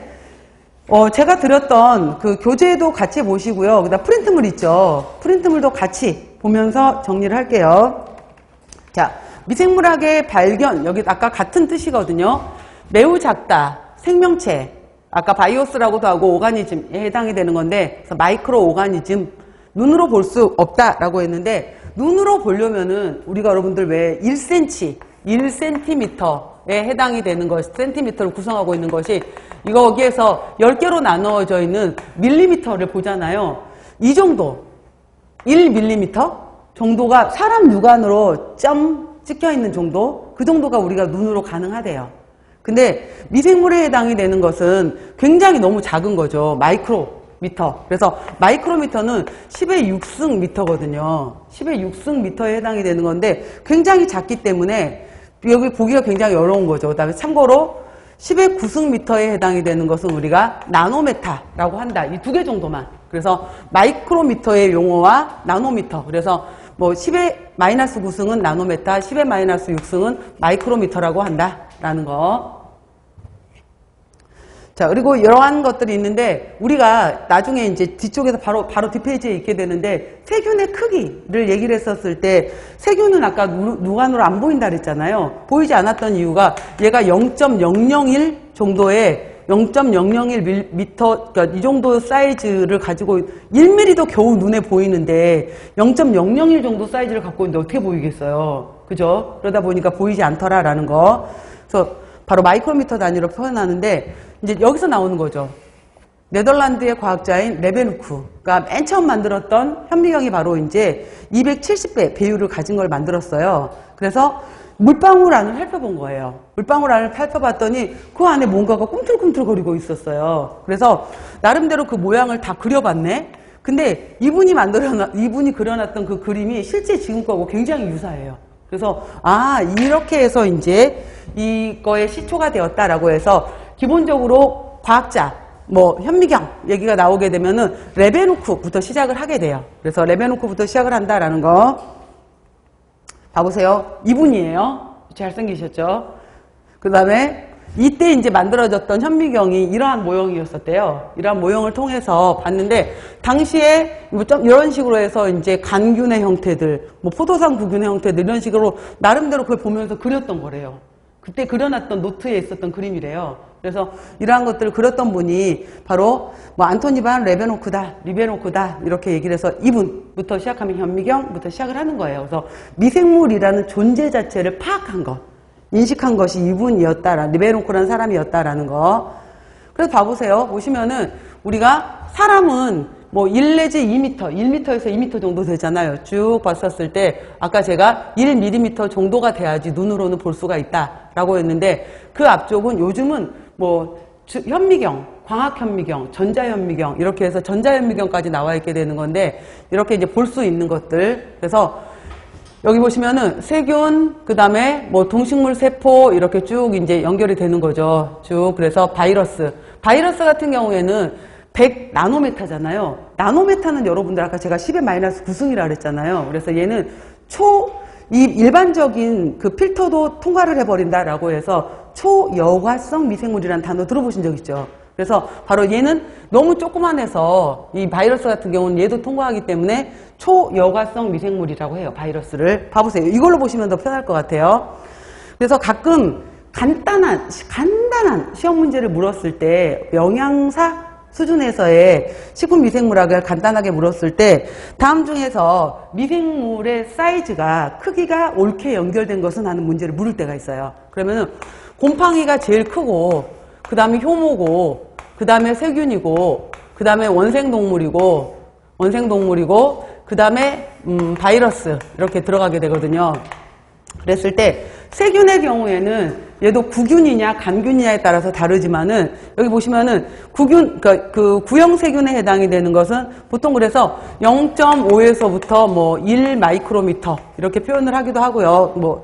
제가 드렸던 그 교재도 같이 보시고요. 그다음 프린트물 있죠. 프린트물도 같이 보면서 정리를 할게요. 자, 미생물학의 발견, 여기 아까 같은 뜻이거든요. 매우 작다, 생명체, 아까 바이오스라고도 하고 오가니즘에 해당이 되는 건데, 그래서 마이크로 오가니즘, 눈으로 볼 수 없다라고 했는데, 눈으로 보려면은 우리가 여러분들 왜 1cm, 1cm에 해당이 되는 것, 센티미터를 구성하고 있는 것이 여기에서 10개로 나누어져 있는 밀리미터를 보잖아요. 이 정도, 1mm 정도가 사람 육안으로 점 찍혀 있는 정도, 그 정도가 우리가 눈으로 가능하대요. 근데 미생물에 해당이 되는 것은 굉장히 너무 작은 거죠. 마이크로미터. 그래서 마이크로미터는 10의 6승 미터거든요. 10의 6승 미터에 해당이 되는 건데 굉장히 작기 때문에 여기 보기가 굉장히 어려운 거죠. 그 다음에 참고로 10의 9승 미터에 해당이 되는 것은 우리가 나노메타라고 한다. 이 두 개 정도만. 그래서 마이크로미터의 용어와 나노미터. 그래서 10의 마이너스 9승은 나노메타, 10의 마이너스 6승은 마이크로미터라고 한다라는 거. 자, 그리고 이러한 것들이 있는데 우리가 나중에 이제 뒤쪽에서 바로 뒷페이지에 있게 되는데 세균의 크기를 얘기를 했었을 때 세균은 아까 육안으로 안 보인다 그랬잖아요. 보이지 않았던 이유가 얘가 0.001 정도의 0.001mm, 그러니까 이 정도 사이즈를 가지고 1mm도 겨우 눈에 보이는데 0.001 정도 사이즈를 갖고 있는데 어떻게 보이겠어요? 그죠? 그러다 보니까 보이지 않더라라는 거. 그래서 바로 마이크로미터 단위로 표현하는데 이제 여기서 나오는 거죠. 네덜란드의 과학자인 레베누크가 맨 처음 만들었던 현미경이 바로 이제 270배 배율을 가진 걸 만들었어요. 그래서 물방울 안을 살펴본 거예요. 물방울 안을 살펴봤더니 그 안에 뭔가가 꿈틀꿈틀거리고 있었어요. 그래서 나름대로 그 모양을 다 그려봤네. 근데 이분이 그려놨던 그 그림이 실제 지금 거하고 굉장히 유사해요. 그래서 이렇게 해서 이제 이거의 시초가 되었다라고 해서 기본적으로 과학자 현미경 얘기가 나오게 되면은 레베누크부터 시작을 하게 돼요. 그래서 레베누크부터 시작을 한다라는 거. 봐보세요. 이분이에요. 잘생기셨죠? 그 다음에 이때 이제 만들어졌던 현미경이 이러한 모형이었었대요. 이러한 모형을 통해서 봤는데 당시에 좀 이런 식으로 해서 이제 간균의 형태들, 포도상 구균의 형태들 이런 식으로 나름대로 그걸 보면서 그렸던 거래요. 그때 그려놨던 노트에 있었던 그림이래요. 그래서 이러한 것들을 그렸던 분이 바로 안토니 반 리베노크다 이렇게 얘기를 해서 이분부터 시작하면 현미경부터 시작을 하는 거예요. 그래서 미생물이라는 존재 자체를 파악한 것. 인식한 것이 이분이었다라는, 리베노크라는 사람이었다라는 거. 그래서 봐보세요. 보시면은 우리가 사람은 뭐 1 내지 2m, 1m에서 2m 정도 되잖아요. 쭉 봤었을 때 아까 제가 1mm 정도가 돼야지 눈으로는 볼 수가 있다라고 했는데 그 앞쪽은 요즘은 뭐 현미경, 광학현미경, 전자현미경 이렇게 해서 전자현미경까지 나와 있게 되는 건데 이렇게 이제 볼 수 있는 것들. 그래서 여기 보시면은 세균, 그 다음에 뭐 동식물 세포 이렇게 쭉 이제 연결이 되는 거죠. 쭉. 그래서 바이러스 같은 경우에는 100 나노메타잖아요. 나노메타는 여러분들 아까 제가 10의 마이너스 9승이라 그랬잖아요. 그래서 얘는 이 일반적인 그 필터도 통과를 해버린다라고 해서 초여과성 미생물이라는 단어 들어보신 적 있죠? 그래서 바로 얘는 너무 조그만해서 이 바이러스 같은 경우는 얘도 통과하기 때문에 초여과성 미생물이라고 해요. 바이러스를. 봐보세요. 이걸로 보시면 더 편할 것 같아요. 그래서 가끔 간단한 시험 문제를 물었을 때 영양사 수준에서의 식품미생물학을 간단하게 물었을 때 다음 중에서 미생물의 사이즈가 크기가 옳게 연결된 것은 하는 문제를 물을 때가 있어요. 그러면은 곰팡이가 제일 크고 그 다음에 효모고 그 다음에 세균이고 그 다음에 원생동물이고 그 다음에 바이러스 이렇게 들어가게 되거든요. 그랬을 때 세균의 경우에는 얘도 구균이냐 간균이냐에 따라서 다르지만은 여기 보시면은 그러니까 그 구형 세균에 해당이 되는 것은 보통 그래서 0.5에서부터 뭐 1 마이크로미터 이렇게 표현을 하기도 하고요. 뭐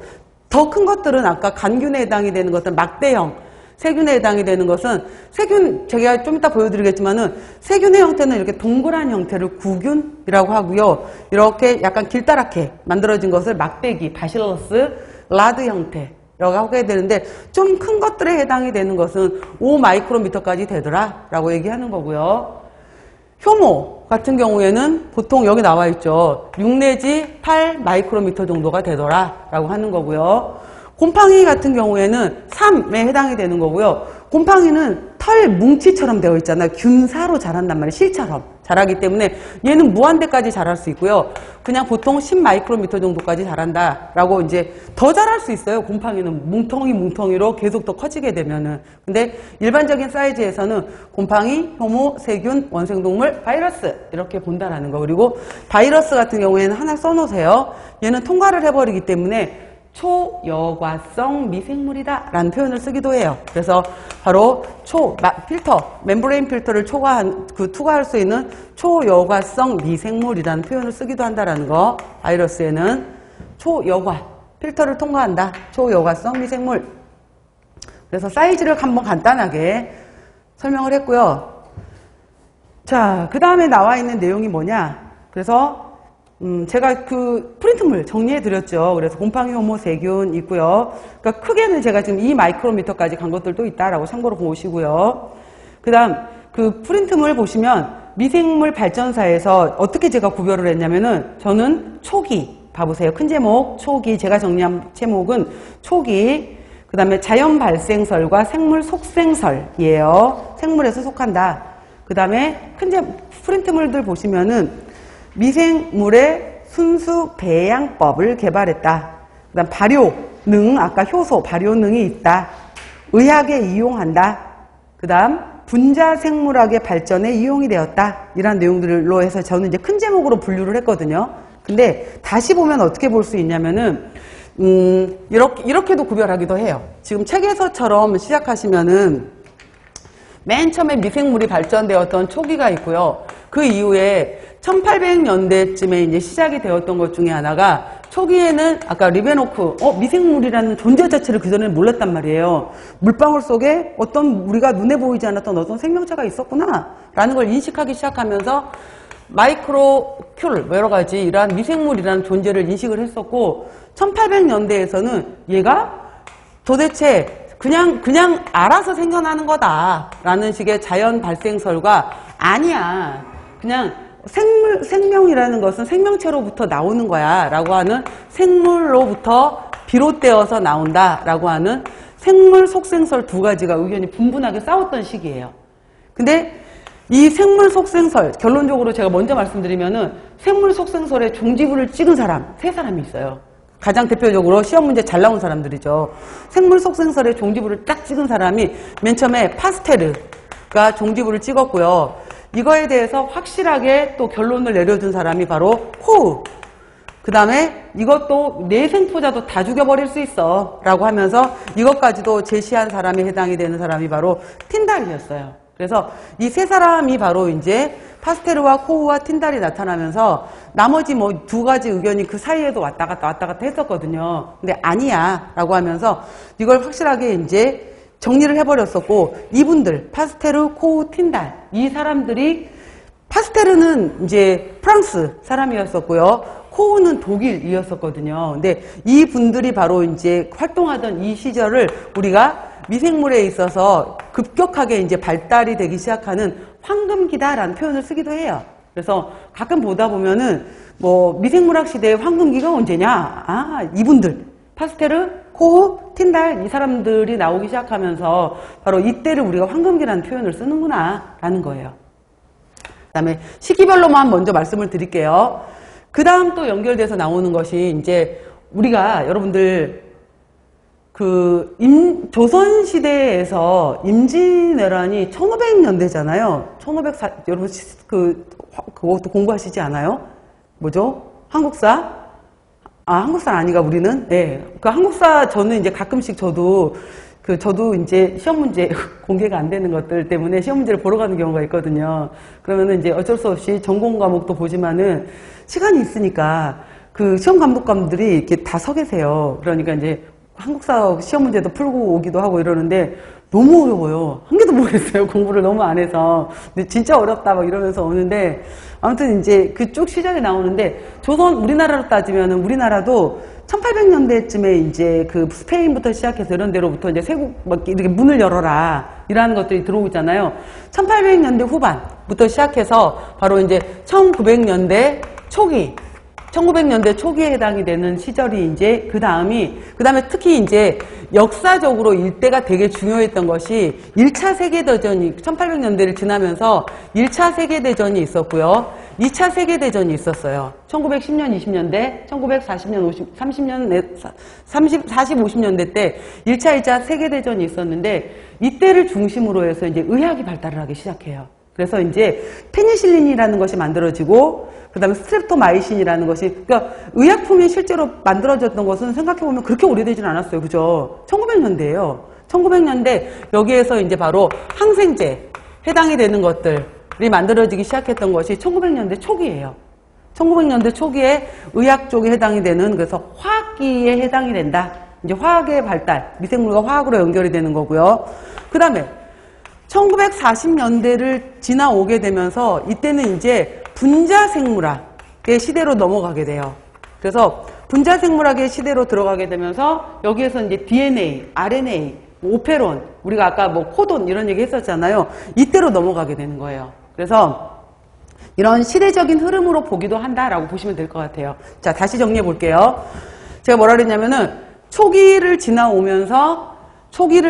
더 큰 것들은 아까 간균에 해당이 되는 것은 막대형 세균에 해당이 되는 것은 세균 제가 좀 이따 보여드리겠지만은 세균의 형태는 이렇게 동그란 형태를 구균이라고 하고요. 이렇게 약간 길다랗게 만들어진 것을 막대기 바실러스 라드 형태라고 하게 되는데 좀 큰 것들에 해당이 되는 것은 5 마이크로미터까지 되더라 라고 얘기하는 거고요. 효모 같은 경우에는 보통 여기 나와 있죠. 6 내지 8 마이크로미터 정도가 되더라 라고 하는 거고요. 곰팡이 같은 경우에는 3에 해당이 되는 거고요. 곰팡이는 털 뭉치처럼 되어 있잖아요. 균사로 자란단 말이에요. 실처럼 자라기 때문에 얘는 무한대까지 자랄 수 있고요. 그냥 보통 10 마이크로미터 정도까지 자란다라고 이제 더 자랄 수 있어요. 곰팡이는 뭉텅이로 계속 더 커지게 되면은. 근데 일반적인 사이즈에서는 곰팡이, 효모, 세균, 원생동물, 바이러스 이렇게 본다라는 거. 그리고 바이러스 같은 경우에는 하나 써놓으세요. 얘는 통과를 해버리기 때문에 초여과성 미생물이다 라는 표현을 쓰기도 해요. 그래서 바로 멤브레인 필터를 투과할 수 있는 초여과성 미생물이라는 표현을 쓰기도 한다라는 거. 바이러스에는 초여과 필터를 통과한다. 초여과성 미생물. 그래서 사이즈를 한번 간단하게 설명을 했고요. 자, 그 다음에 나와 있는 내용이 뭐냐. 그래서 제가 그 프린트물 정리해 드렸죠. 그래서 곰팡이, 효모, 세균 있고요. 그러니까 크게는 제가 지금 2 마이크로미터까지 간 것들도 있다라고 참고로 보시고요. 그 다음 그 프린트물 보시면 미생물 발전사에서 어떻게 제가 구별을 했냐면은 저는 초기 봐보세요. 큰 제목 초기 제가 정리한 제목은 초기 그 다음에 자연 발생설과 생물 속생설이에요. 생물에서 속한다. 그 다음에 큰 프린트물들 보시면은 미생물의 순수 배양법을 개발했다. 그 다음 발효능, 아까 효소, 발효능이 있다. 의학에 이용한다. 그 다음 분자생물학의 발전에 이용이 되었다. 이런 내용들로 해서 저는 이제 큰 제목으로 분류를 했거든요. 근데 다시 보면 어떻게 볼 수 있냐면은 이렇게도 구별하기도 해요. 지금 책에서처럼 시작하시면은 맨 처음에 미생물이 발전되었던 초기가 있고요. 그 이후에 1800년대쯤에 이제 시작이 되었던 것 중에 하나가 초기에는 아까 리베노크 미생물이라는 존재 자체를 그전에는 몰랐단 말이에요. 물방울 속에 어떤 우리가 눈에 보이지 않았던 어떤 생명체가 있었구나 라는 걸 인식하기 시작하면서 마이크로큘 여러 가지 이러한 미생물이라는 존재를 인식을 했었고 1800년대에서는 얘가 도대체 그냥 알아서 생겨나는 거다라는 식의 자연 발생설과 아니야. 그냥 생명이라는 것은 생명체로부터 나오는 거야 라고 하는 생물로부터 비롯되어서 나온다 라고 하는 생물 속생설 두 가지가 의견이 분분하게 싸웠던 시기예요. 근데 이 생물 속생설 결론적으로 제가 먼저 말씀드리면은 생물 속생설에 종지부를 찍은 사람 3사람이 있어요. 가장 대표적으로 시험 문제 잘 나온 사람들이죠. 생물 속생설의 종지부를 딱 찍은 사람이 맨 처음에 파스테르가 종지부를 찍었고요. 이거에 대해서 확실하게 또 결론을 내려준 사람이 바로 코우. 그 다음에 이것도 내생포자도 다 죽여버릴 수 있어 라고 하면서 이것까지도 제시한 사람이 해당이 되는 사람이 바로 틴달이었어요. 그래서 이 세 사람이 바로 이제 파스테르와 코우와 틴달이 나타나면서 나머지 뭐 두 가지 의견이 그 사이에도 왔다 갔다 했었거든요. 근데 아니야 라고 하면서 이걸 확실하게 이제 정리를 해버렸었고, 이분들 파스테르, 코우, 틴달 이 사람들이, 파스테르는 이제 프랑스 사람이었었고요, 코우는 독일이었었거든요. 근데 이 분들이 바로 이제 활동하던 이 시절을 우리가 미생물에 있어서 급격하게 이제 발달이 되기 시작하는 황금기다라는 표현을 쓰기도 해요. 그래서 가끔 보다 보면은 뭐 미생물학 시대의 황금기가 언제냐? 아, 이분들 파스테르, 코우, 틴달 이 사람들이 나오기 시작하면서 바로 이때를 우리가 황금기라는 표현을 쓰는구나 라는 거예요. 그 다음에 시기별로만 먼저 말씀을 드릴게요. 그 다음 또 연결돼서 나오는 것이 이제 우리가 여러분들 그 조선시대에서 임진왜란이 1500년대잖아요. 여러분 그것도 공부하시지 않아요? 뭐죠? 한국사? 한국사 아니가 우리는? 네. 그 한국사 저는 이제 가끔씩 저도 이제 시험 문제 공개가 안 되는 것들 때문에 시험 문제를 보러 가는 경우가 있거든요. 그러면은 이제 어쩔 수 없이 전공 과목도 보지만은 시간이 있으니까 그 시험 감독관들이 이렇게 다 서 계세요. 그러니까 이제 한국사 시험 문제도 풀고 오기도 하고 이러는데 너무 어려워요. 한 개도 모르겠어요. 공부를 너무 안 해서. 근데 진짜 어렵다 막 이러면서 오는데, 아무튼 이제 그 쭉 시절이 나오는데, 우리나라로 따지면은 우리나라도 1800년대쯤에 이제 그 스페인부터 시작해서 이런 데로부터 이제 세국 막 이렇게 문을 열어라 이라는 것들이 들어오잖아요. 1800년대 후반부터 시작해서 바로 이제 1900년대 초기 1900년대 초기에 해당이 되는 시절이 이제 그 다음에 특히 이제 역사적으로 일대가 되게 중요했던 것이 1차 세계대전이 1800년대를 지나면서 1차 세계대전이 있었고요. 2차 세계대전이 있었어요. 1910년, 20년대, 1940년, 50년대 때 1차, 2차 세계대전이 있었는데 이때를 중심으로 해서 이제 의학이 발달을 하기 시작해요. 그래서 이제 페니실린이라는 것이 만들어지고 그 다음에 스트랩토마이신이라는 것이, 그러니까 의약품이 실제로 만들어졌던 것은 생각해보면 그렇게 오래되진 않았어요. 그죠? 1900년대예요. 1900년대 여기에서 이제 바로 항생제 해당이 되는 것들이 만들어지기 시작했던 것이 1900년대 초기예요. 1900년대 초기에 의학 쪽에 해당이 되는, 그래서 화학기에 해당이 된다. 이제 화학의 발달, 미생물과 화학으로 연결이 되는 거고요. 그 다음에 1940년대를 지나오게 되면서 이때는 이제 분자생물학의 시대로 넘어가게 돼요. 그래서 분자생물학의 시대로 들어가게 되면서 여기에서 이제 DNA, RNA, 오페론, 우리가 아까 뭐 코돈 이런 얘기 했었잖아요. 이때로 넘어가게 되는 거예요. 그래서 이런 시대적인 흐름으로 보기도 한다라고 보시면 될 것 같아요. 자, 다시 정리해 볼게요. 제가 뭐라 그랬냐면은 초기를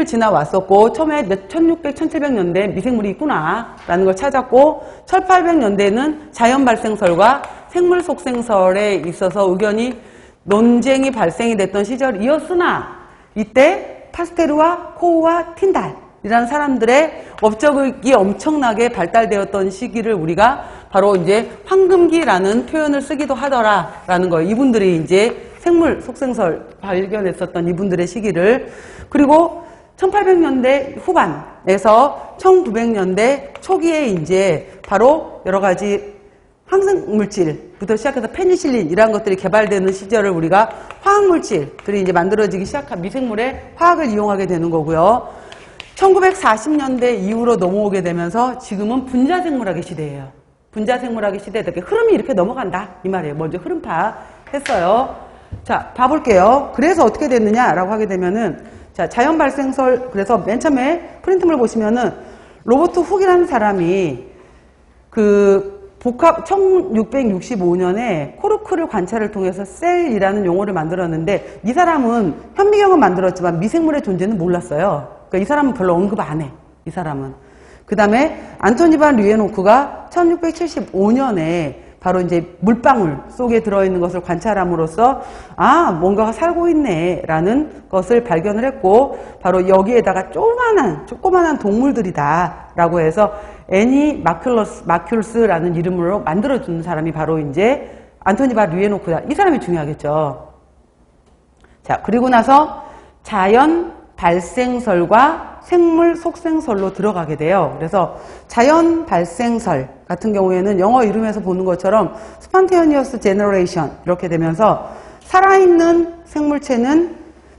지나왔었고 처음에 1600, 1700년대 미생물이 있구나 라는 걸 찾았고 1800년대는 자연 발생설과 생물 속생설에 있어서 논쟁이 발생이 됐던 시절이었으나 이때 파스테르와 코우와 틴달이라는 사람들의 업적이 엄청나게 발달되었던 시기를 우리가 바로 이제 황금기라는 표현을 쓰기도 하더라라는 거예요. 이분들이 이제 생물 속생설 발견했었던 이분들의 시기를, 그리고 1800년대 후반에서 1900년대 초기에 이제 바로 여러 가지 항생물질부터 시작해서 페니실린 이런 것들이 개발되는 시절을 우리가 화학물질들이 이제 만들어지기 시작한 미생물의 화학을 이용하게 되는 거고요. 1940년대 이후로 넘어오게 되면서 지금은 분자생물학의 시대예요. 분자생물학의 시대에 이렇게 흐름이 이렇게 넘어간다 이 말이에요. 먼저 흐름파 했어요. 자, 봐볼게요. 그래서 어떻게 됐느냐라고 하게 되면은, 자, 자연 발생설, 그래서 맨 처음에 프린트물 보시면은 로버트 훅이라는 사람이 그 1665년에 코르크를 관찰을 통해서 셀이라는 용어를 만들었는데, 이 사람은 현미경은 만들었지만 미생물의 존재는 몰랐어요. 그러니까 이 사람은 별로 언급 안 해. 이 사람은. 그 다음에 안토니 반 류에노크가 1675년에 바로 이제 물방울 속에 들어있는 것을 관찰함으로써 아, 뭔가가 살고 있네 라는 것을 발견을 했고, 바로 여기에다가 조그만한 동물들이다 라고 해서 애니 마큘러스라는 이름으로 만들어준 사람이 바로 이제 안토니 바 류에노크다. 이 사람이 중요하겠죠. 자, 그리고 나서 자연 발생설과 생물 속생설로 들어가게 돼요. 그래서 자연 발생설 같은 경우에는 영어 이름에서 보는 것처럼 스판테니어스 제너레이션 이렇게 되면서 살아있는 생물체는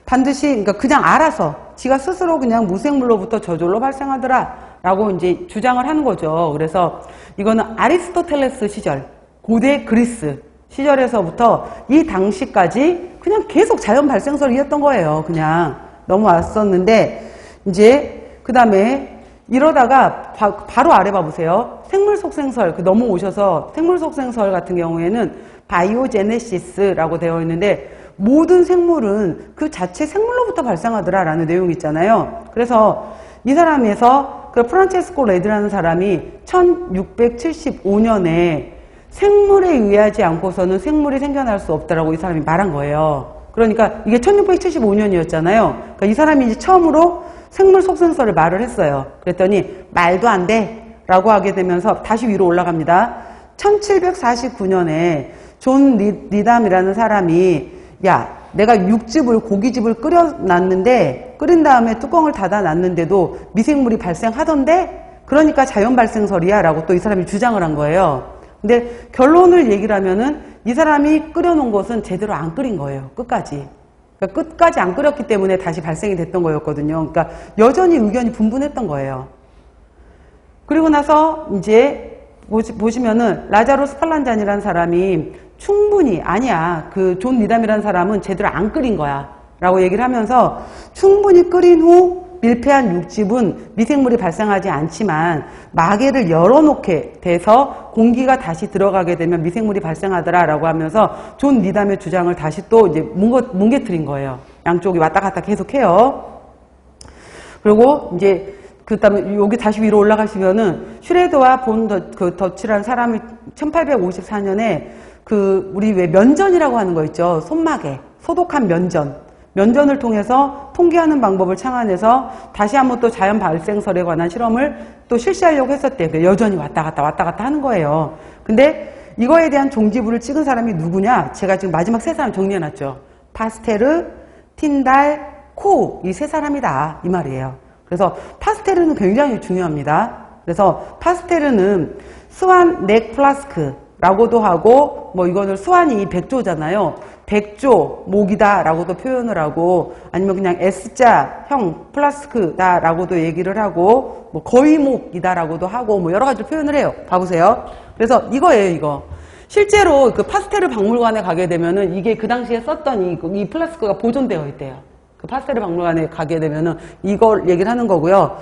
반드시 그러니까 그냥 알아서 지가 스스로 그냥 무생물로부터 저절로 발생하더라 라고 이제 주장을 하는 거죠. 그래서 이거는 아리스토텔레스 시절, 고대 그리스 시절에서부터 이 당시까지 그냥 계속 자연 발생설이었던 거예요. 그냥 넘어왔었는데, 이제 그 다음에 이러다가 바로 아래 봐보세요. 생물 속생설 넘어오셔서 생물 속생설 같은 경우에는 바이오제네시스라고 되어 있는데, 모든 생물은 그 자체 생물로부터 발생하더라 라는 내용이 있잖아요. 그래서 이 사람에서 그 프란체스코 레드라는 사람이 1675년에 생물에 의하지 않고서는 생물이 생겨날 수 없다라고 이 사람이 말한 거예요. 그러니까 이게 1675년이었잖아요. 그러니까 이 사람이 이제 처음으로 생물 속생설을 말을 했어요. 그랬더니 말도 안 돼 라고 하게 되면서 다시 위로 올라갑니다. 1749년에 존 리담이라는 사람이 야, 내가 고기즙을 끓인 다음에 뚜껑을 닫아놨는데도 미생물이 발생하던데? 그러니까 자연 발생설이야 라고 또 이 사람이 주장을 한 거예요. 근데 결론을 얘기를 하면은 이 사람이 끓여놓은 것은 제대로 안 끓인 거예요. 끝까지. 그러니까 끝까지 안 끓였기 때문에 다시 발생이 됐던 거였거든요. 그러니까 여전히 의견이 분분했던 거예요. 그리고 나서 이제 보시면은 라자로 스팔란잔이라는 사람이 충분히 아니야. 그 존 리담이라는 사람은 제대로 안 끓인 거야. 라고 얘기를 하면서 충분히 끓인 후 밀폐한 육즙은 미생물이 발생하지 않지만 마개를 열어놓게 돼서 공기가 다시 들어가게 되면 미생물이 발생하더라 라고 하면서 존 리담의 주장을 다시 또 이제 뭉개뜨린 거예요. 양쪽이 왔다 갔다 계속해요. 그리고 이제 그 다음에 여기 다시 위로 올라가시면은 슈레더와 본 더치라는 사람이 1854년에 우리 왜 면전이라고 하는 거 있죠. 손마개, 소독한 면전을 통해서 통계하는 방법을 창안해서 다시 한번 또 자연 발생설에 관한 실험을 또 실시하려고 했었대요. 여전히 왔다 갔다 하는 거예요. 근데 이거에 대한 종지부를 찍은 사람이 누구냐? 제가 지금 마지막 세 사람 정리해놨죠. 파스테르, 틴달, 코 이 세 사람이다 이 말이에요. 그래서 파스테르는 굉장히 중요합니다. 그래서 파스테르는 스완 넥 플라스크라고도 하고 뭐 이거는 스완이 백조잖아요. 백조 목이다 라고도 표현을 하고 아니면 그냥 S자형 플라스크다 라고도 얘기를 하고 뭐 거위목이다 라고도 하고 뭐 여러 가지 표현을 해요. 봐보세요. 그래서 이거예요. 이거 실제로 그 파스테르 박물관에 가게 되면은 이게 그 당시에 썼던 이 플라스크가 보존되어 있대요. 그 파스테르 박물관에 가게 되면은 이걸 얘기를 하는 거고요.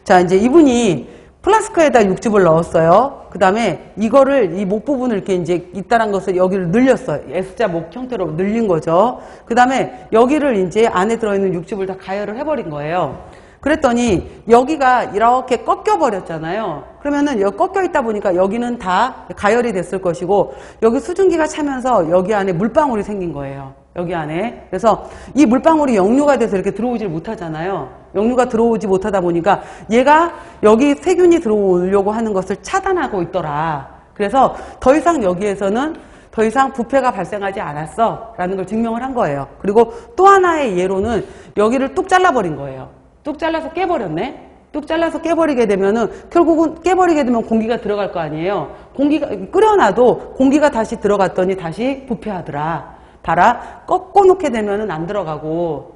자, 이제 이분이 플라스크에다 육즙을 넣었어요. 그 다음에 이거를 이 목 부분을 이렇게 이제 있다란 것을 여기를 늘렸어요. S자 목 형태로 늘린 거죠. 그 다음에 여기를 이제 안에 들어있는 육즙을 다 가열을 해버린 거예요. 그랬더니 여기가 이렇게 꺾여 버렸잖아요. 그러면은 여기 꺾여 있다 보니까 여기는 다 가열이 됐을 것이고 여기 수증기가 차면서 여기 안에 물방울이 생긴 거예요. 여기 안에. 그래서 이 물방울이 역류가 돼서 이렇게 들어오질 못하잖아요. 역류가 들어오지 못하다 보니까 얘가 여기 세균이 들어오려고 하는 것을 차단하고 있더라. 그래서 더 이상 여기에서는 더 이상 부패가 발생하지 않았어 라는 걸 증명을 한 거예요. 그리고 또 하나의 예로는 여기를 뚝 잘라버린 거예요. 뚝 잘라서 깨버렸네. 뚝 잘라서 깨버리게 되면은 결국은 깨버리게 되면 공기가 들어갈 거 아니에요. 공기가 끓여놔도 공기가 다시 들어갔더니 다시 부패하더라. 봐라, 꺾어 놓게 되면은 안 들어가고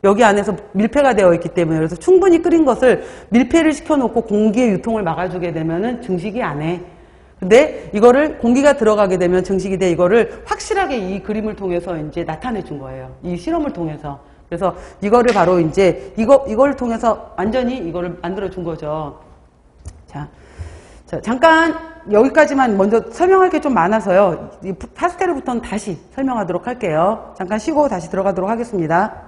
여기 안에서 밀폐가 되어 있기 때문에 그래서 충분히 끓인 것을 밀폐를 시켜놓고 공기의 유통을 막아주게 되면은 증식이 안 해. 근데 이거를 공기가 들어가게 되면 증식이 돼. 이거를 확실하게 이 그림을 통해서 이제 나타내 준 거예요. 이 실험을 통해서. 그래서 이거를 바로 이제 이걸 통해서 완전히 이거를 만들어 준 거죠. 자, 잠깐 여기까지만 먼저 설명할 게 좀 많아서요. 이 파스텔부터는 다시 설명하도록 할게요. 잠깐 쉬고 다시 들어가도록 하겠습니다.